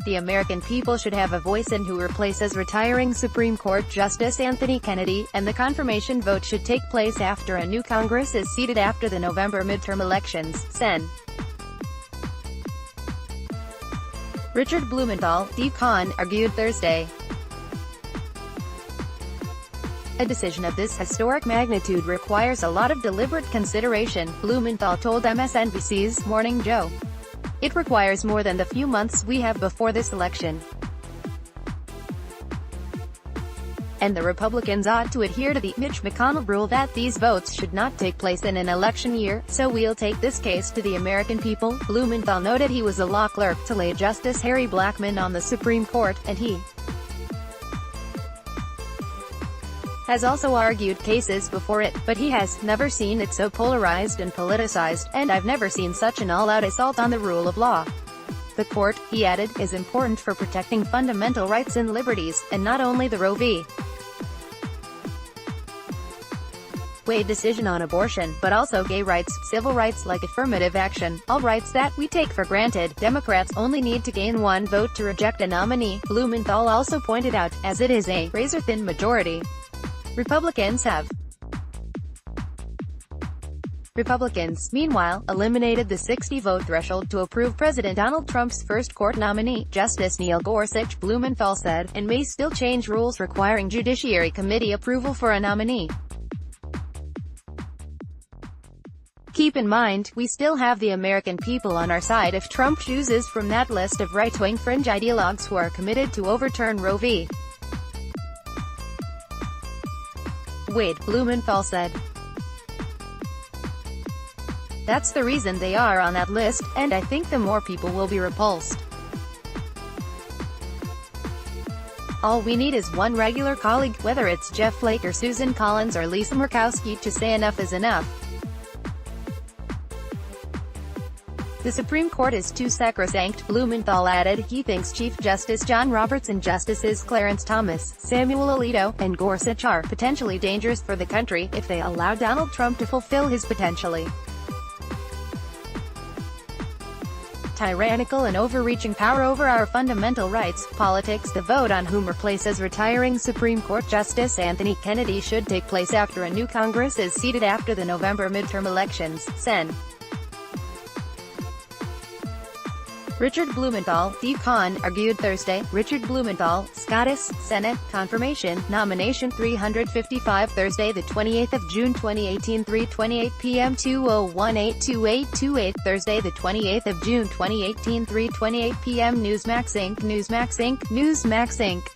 The American people should have a voice in who replaces retiring Supreme Court Justice Anthony Kennedy, and the confirmation vote should take place after a new Congress is seated after the November midterm elections. Sen. Richard Blumenthal, D-Con, argued Thursday. A decision of this historic magnitude requires a lot of deliberate consideration, Blumenthal told MSNBC's Morning Joe. It requires more than the few months we have before this election. And the Republicans ought to adhere to the Mitch McConnell rule that these votes should not take place in an election year, so we'll take this case to the American people. Blumenthal noted he was a law clerk to late Justice Harry Blackmun on the Supreme Court, and he has also argued cases before it, but he has never seen it so polarized and politicized, and I've never seen such an all-out assault on the rule of law. The court, he added, is important for protecting fundamental rights and liberties, and not only the Roe v. Wade decision on abortion, but also gay rights, civil rights like affirmative action, all rights that we take for granted. Democrats only need to gain one vote to reject a nominee, Blumenthal also pointed out, as it is a razor-thin majority. Republicans, meanwhile, eliminated the 60-vote threshold to approve President Donald Trump's first court nominee, Justice Neil Gorsuch, Blumenthal said, and may still change rules requiring Judiciary Committee approval for a nominee. Keep in mind, we still have the American people on our side if Trump chooses from that list of right-wing fringe ideologues who are committed to overturn Roe v. Wade, Blumenthal said. That's the reason they are on that list, and I think the more people will be repulsed. All we need is one regular colleague, whether it's Jeff Flake or Susan Collins or Lisa Murkowski, to say enough is enough. The Supreme Court is too sacrosanct, Blumenthal added. He thinks Chief Justice John Roberts and Justices Clarence Thomas, Samuel Alito, and Gorsuch are potentially dangerous for the country if they allow Donald Trump to fulfill his potentially tyrannical and overreaching power over our fundamental rights. Politics. The vote on whom replaces retiring Supreme Court Justice Anthony Kennedy should take place after a new Congress is seated after the November midterm elections. Sen. Richard Blumenthal, D-Con, argued Thursday. Richard Blumenthal, SCOTUS, Senate, confirmation, nomination 355 Thursday the 28th of June 2018 3:28 p.m. 20182828 Thursday the 28th of June 2018 3:28 p.m. Newsmax Inc.